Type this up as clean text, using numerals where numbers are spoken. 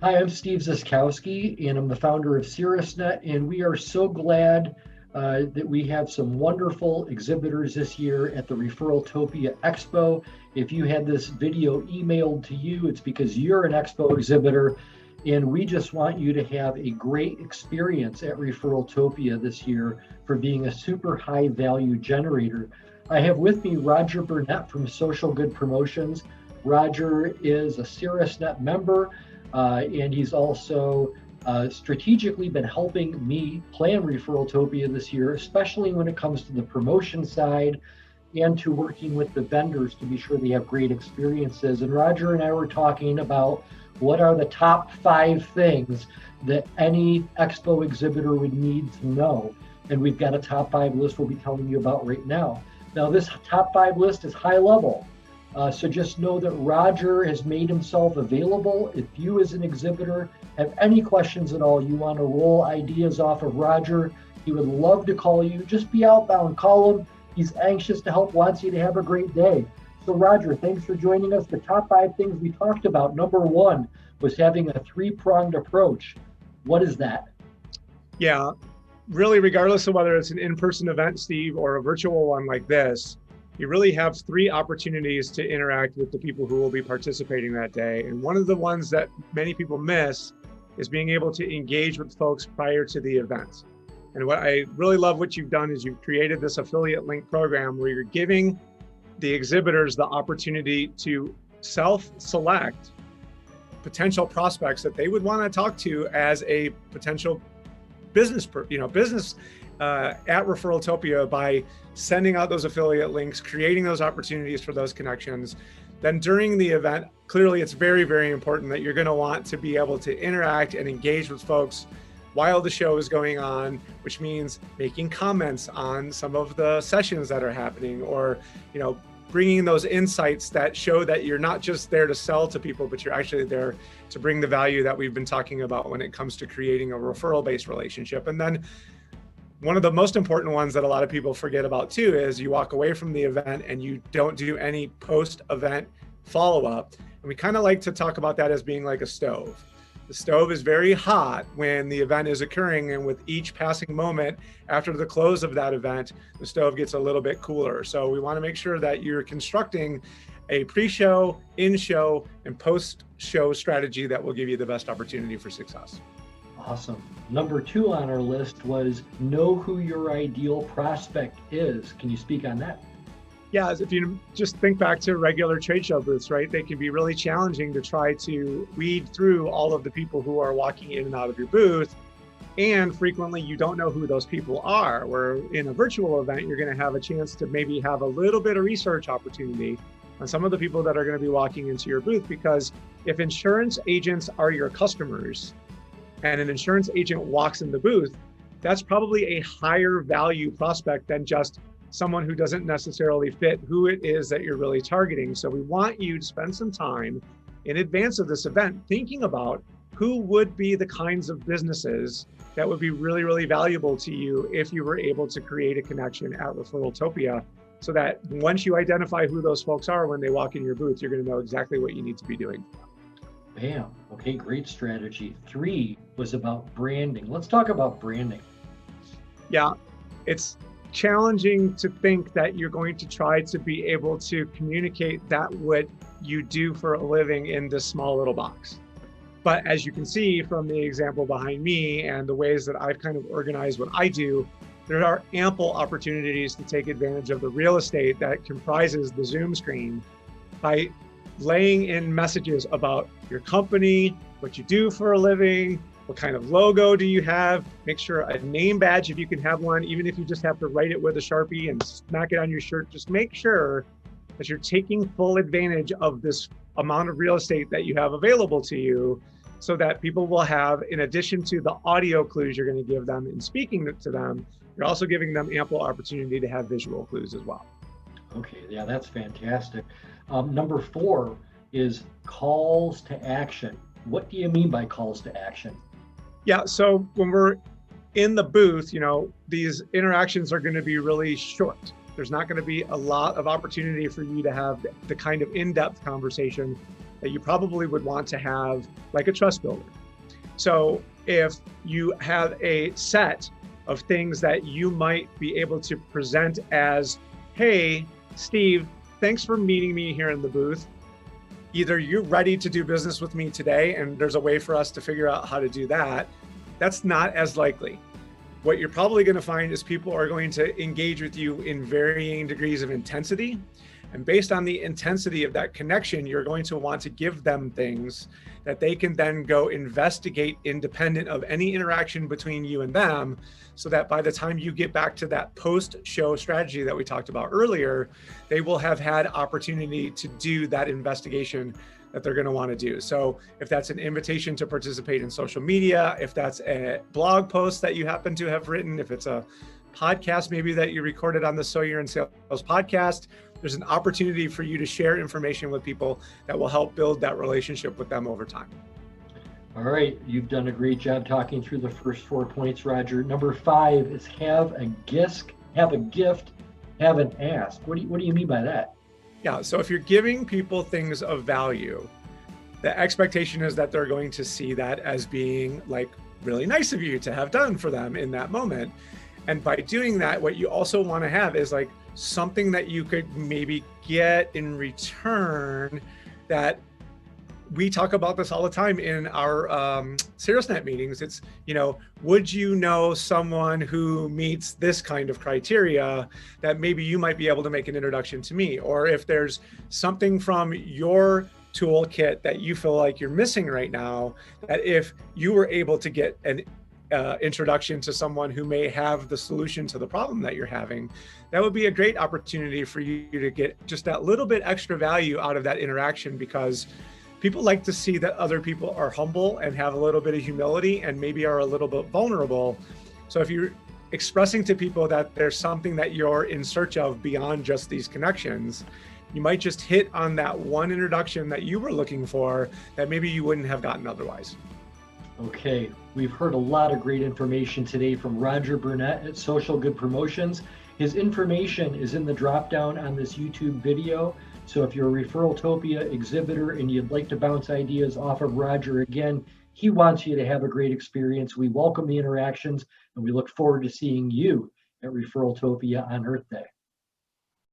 Hi, I'm Steve Zyskowski, and I'm the founder of Caerusnet, and we are so glad that we have some wonderful exhibitors this year at the ReferralTopia Expo. If you had this video emailed to you, it's because you're an Expo exhibitor, and we just want you to have a great experience at ReferralTopia this year for being a super high value generator. I have with me Roger Burnett from Social Good Promotions. Roger is a Caerusnet member. And he's also strategically been helping me plan ReferralTopia this year, especially when it comes to the promotion side and to working with the vendors to be sure they have great experiences. And Roger and I were talking about what are the top 5 things that any expo exhibitor would need to know. And we've got a top 5 list we'll be telling you about right now. Now, this top 5 list is high level. So just know that Roger has made himself available. If you as an exhibitor have any questions at all, you want to roll ideas off of Roger, he would love to call you. Just be outbound, call him. He's anxious to help, wants you to have a great day. So Roger, thanks for joining us. The top 5 things we talked about. Number 1 was having a 3-pronged approach. What is that? Yeah, really, regardless of whether it's an in-person event, Steve, or a virtual one like this, you really have 3 opportunities to interact with the people who will be participating that day. And one of the ones that many people miss is being able to engage with folks prior to the event. And what I really love what you've done is you've created this affiliate link program where you're giving the exhibitors the opportunity to self-select potential prospects that they would want to talk to as a potential business at ReferralTopia by sending out those affiliate links, creating those opportunities for those connections. Then during the event, clearly it's very, very important that you're going to want to be able to interact and engage with folks while the show is going on, which means making comments on some of the sessions that are happening, or bringing those insights that show that you're not just there to sell to people, but you're actually there to bring the value that we've been talking about when it comes to creating a referral-based relationship. And then one of the most important ones that a lot of people forget about too is you walk away from the event and you don't do any post-event follow-up. And we kind of like to talk about that as being like a stove. The stove is very hot when the event is occurring, and with each passing moment after the close of that event, the stove gets a little bit cooler. So we want to make sure that you're constructing a pre-show, in-show, and post-show strategy that will give you the best opportunity for success. Awesome. Number 2 on our list was know who your ideal prospect is. Can you speak on that? Yeah, if you just think back to regular trade show booths, right? They can be really challenging to try to weed through all of the people who are walking in and out of your booth. And frequently you don't know who those people are. Where in a virtual event, you're going to have a chance to maybe have a little bit of research opportunity on some of the people that are going to be walking into your booth. Because if insurance agents are your customers and an insurance agent walks in the booth, that's probably a higher value prospect than just someone who doesn't necessarily fit who it is that you're really targeting. So we want you to spend some time in advance of this event thinking about who would be the kinds of businesses that would be really, really valuable to you if you were able to create a connection at ReferralTopia, so that once you identify who those folks are when they walk in your booth, you're going to know exactly what you need to be doing. Bam. Okay, great strategy. 3 was about branding. Let's talk about branding. Yeah, it's challenging to think that you're going to try to be able to communicate that what you do for a living in this small little box. But as you can see from the example behind me and the ways that I've kind of organized what I do, there are ample opportunities to take advantage of the real estate that comprises the Zoom screen by laying in messages about your company, what you do for a living, what kind of logo do you have? Make sure a name badge, if you can have one, even if you just have to write it with a Sharpie and smack it on your shirt, just make sure that you're taking full advantage of this amount of real estate that you have available to you, so that people will have, in addition to the audio clues you're going to give them in speaking to them, you're also giving them ample opportunity to have visual clues as well. Okay, yeah, that's fantastic. Number 4 is calls to action. What do you mean by calls to action? Yeah, so when we're in the booth, these interactions are going to be really short. There's not going to be a lot of opportunity for you to have the kind of in-depth conversation that you probably would want to have like a trust builder. So if you have a set of things that you might be able to present as, hey, Steve, thanks for meeting me here in the booth. Either you're ready to do business with me today, and there's a way for us to figure out how to do that. That's not as likely. What you're probably going to find is people are going to engage with you in varying degrees of intensity. And based on the intensity of that connection, you're going to want to give them things that they can then go investigate independent of any interaction between you and them, so that by the time you get back to that post-show strategy that we talked about earlier, they will have had opportunity to do that investigation that they're going to want to do. So if that's an invitation to participate in social media, if that's a blog post that you happen to have written, if it's a podcast maybe that you recorded on the Sawyer and Sales podcast, there's an opportunity for you to share information with people that will help build that relationship with them over time. All right, you've done a great job talking through the first 4 points, Roger. Number 5 is have a gift, have an ask. What do you mean by that? Yeah, so if you're giving people things of value, the expectation is that they're going to see that as being like really nice of you to have done for them in that moment. And by doing that, what you also want to have is like something that you could maybe get in return. That we talk about this all the time in our Caerusnet meetings. It's, would you know someone who meets this kind of criteria that maybe you might be able to make an introduction to me? Or if there's something from your toolkit that you feel like you're missing right now, that if you were able to get an introduction to someone who may have the solution to the problem that you're having, that would be a great opportunity for you to get just that little bit extra value out of that interaction, because people like to see that other people are humble and have a little bit of humility and maybe are a little bit vulnerable. So if you're expressing to people that there's something that you're in search of beyond just these connections, you might just hit on that one introduction that you were looking for that maybe you wouldn't have gotten otherwise. Okay, we've heard a lot of great information today from Roger Burnett at Social Good Promotions. His information is in the drop-down on this YouTube video. So if you're a ReferralTopia exhibitor and you'd like to bounce ideas off of Roger again, he wants you to have a great experience. We welcome the interactions, and we look forward to seeing you at ReferralTopia on Earth Day.